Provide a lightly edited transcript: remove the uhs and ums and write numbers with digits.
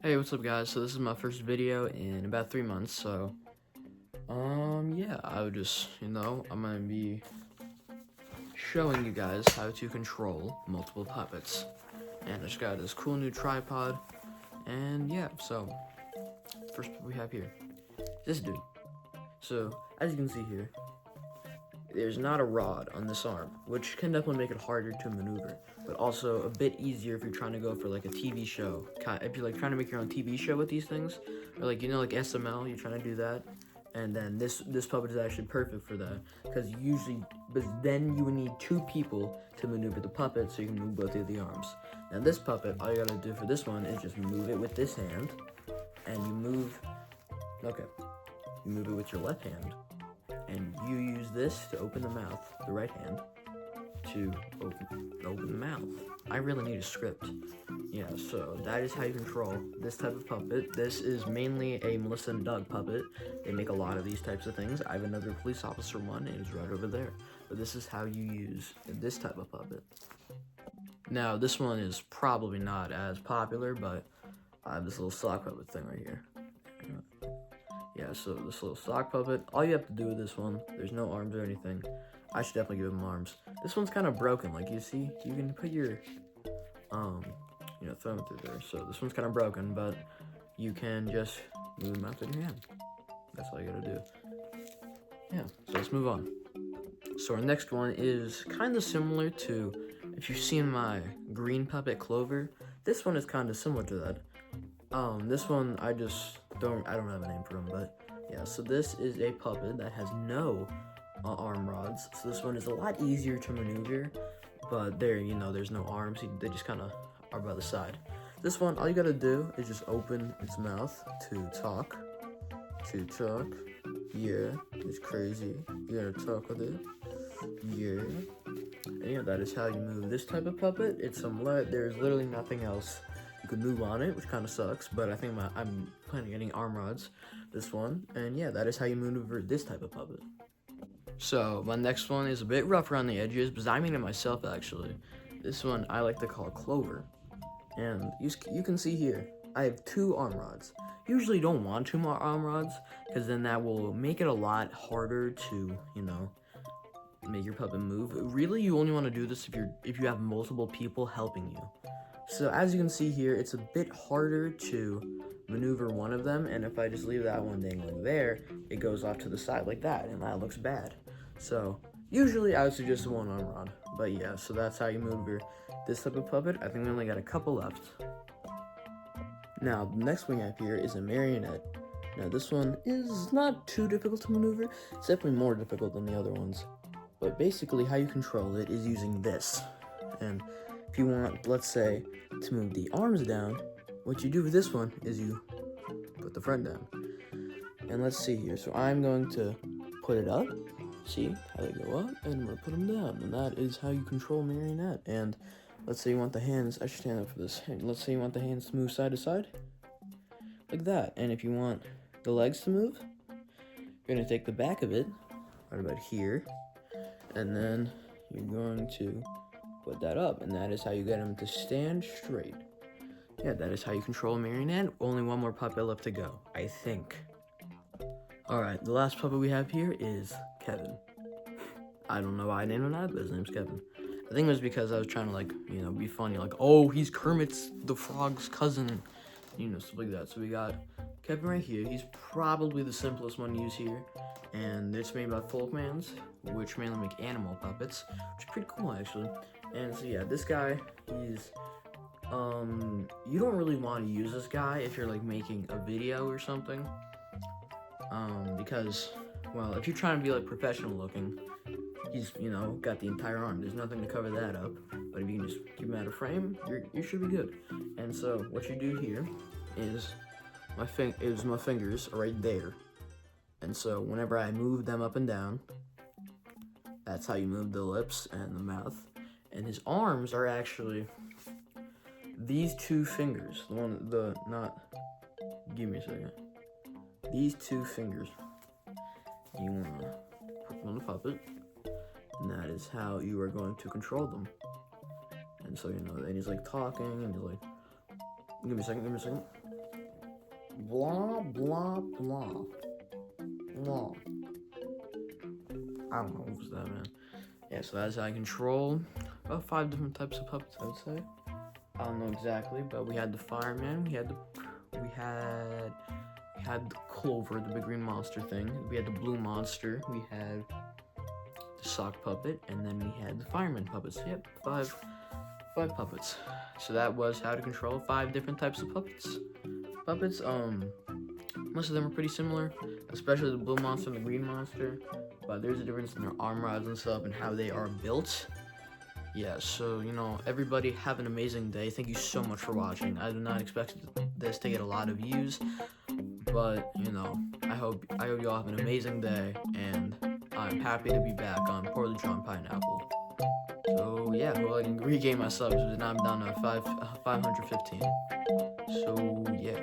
Hey, what's up guys? So this is my first video in about 3 months, so, yeah, I would just, I'm gonna be showing you guys how to control multiple puppets. And I just got this cool new tripod, and yeah, so, first what we have here, this dude. So, as you can see here, there's not a rod on this arm, which can definitely make it harder to maneuver, but also a bit easier if you're trying to go for like a TV show. If you're like trying to make your own TV show with these things, or like like SML, you're trying to do that, and then this puppet is actually perfect for that because but then you would need two people to maneuver the puppet so you can move both of the arms. Now this puppet, all you gotta do for this one is just move it with this hand, and you move it with your left hand, and you use this to open the mouth, the right hand, to open the mouth. I really need a script. Yeah, so that is how you control this type of puppet. This is mainly a Melissa and Doug puppet. They make a lot of these types of things. I have another police officer one, and it's right over there. But this is how you use this type of puppet. Now, this one is probably not as popular, but I have this little sock puppet thing right here. Yeah, so this little sock puppet, all you have to do with this one, there's no arms or anything. I should definitely give him arms. This one's kind of broken, like you see, you can put your, thumb through there. So this one's kind of broken, but you can just move him out with your hand. That's all you gotta do. Yeah, so let's move on. So our next one is kind of similar to, if you've seen my green puppet Clover, this one is kind of similar to that. This one, I don't have a name for him, but yeah, so this is a puppet that has no arm rods, so this one is a lot easier to maneuver, but there's no arms, they just kind of are by the side. This one, all you gotta do is just open its mouth to talk, yeah, it's crazy, you gotta talk with it, yeah, and yeah, that is how you move this type of puppet. There's literally nothing else you can move on it, which kind of sucks, but I think I'm planning on getting arm rods, this one, and yeah, that is how you maneuver this type of puppet. So, my next one is a bit rough around the edges, but I made it myself, actually. This one I like to call Clover, and you can see here, I have 2 arm rods. Usually don't want 2 more arm rods, because then that will make it a lot harder to, make your puppet move. Really, you only want to do this if you have multiple people helping you. So as you can see here, it's a bit harder to maneuver one of them, and if I just leave that one dangling there, it goes off to the side like that, and that looks bad. So usually I would suggest a 1 arm rod, but yeah, so that's how you maneuver this type of puppet. I think we only got a couple left. Now, the next one we have here is a marionette. Now this one is not too difficult to maneuver, it's definitely more difficult than the other ones. But basically how you control it is using this, and if you want, let's say, to move the arms down, what you do with this one is you put the front down. And let's see here. So I'm going to put it up. See how they go up, and I'm going to put them down. And that is how you control marionette. And let's say you want the hands, I should stand up for this. Let's say you want the hands to move side to side, like that. And if you want the legs to move, you're going to take the back of it, right about here, and then you're going to put that up, and that is how you get them to stand straight. Yeah, that is how you control a marionette. Only one more puppet left to go, I think. Alright, the last puppet we have here is Kevin. I don't know why I named him that, but his name's Kevin. I think it was because I was trying to, be funny, oh, he's Kermit's the Frog's cousin, stuff like that. So we got Kevin right here. He's probably the simplest one to use here, and it's made by Folkmans, which mainly make animal puppets, which is pretty cool, actually. And so yeah, this guy, he's, you don't really want to use this guy if you're making a video or something, because, well, if you're trying to be professional looking, he's, got the entire arm, there's nothing to cover that up, but if you can just keep him out of frame, you should be good. And so what you do here is, my fingers are right there, and so whenever I move them up and down, that's how you move the lips and the mouth. And his arms are actually these 2 fingers. Give me a second. These 2 fingers. You want to put them on the puppet, and that is how you are going to control them. And so, then he's talking, and he's give me a second. Blah, blah, blah. Blah. I don't know what was that, man. Yeah, so that's how I control about 5 different types of puppets, I would say. I don't know exactly, but we had the fireman, we had the Clover, the big green monster thing. We had the blue monster. We had the sock puppet, and then we had the fireman puppets. Yep, five puppets. So that was how to control 5 different types of puppets. Most of them are pretty similar, especially the blue monster and the green monster. But there's a difference in their arm rods and stuff and how they are built. Yeah, so, you know, everybody have an amazing day. Thank you so much for watching. I did not expect this to get a lot of views, but, you know, I hope you all have an amazing day, and I'm happy to be back on Poorly Drawn Pineapple. So, yeah, well, I can regain my subs, but now I'm down to 515. So, yeah.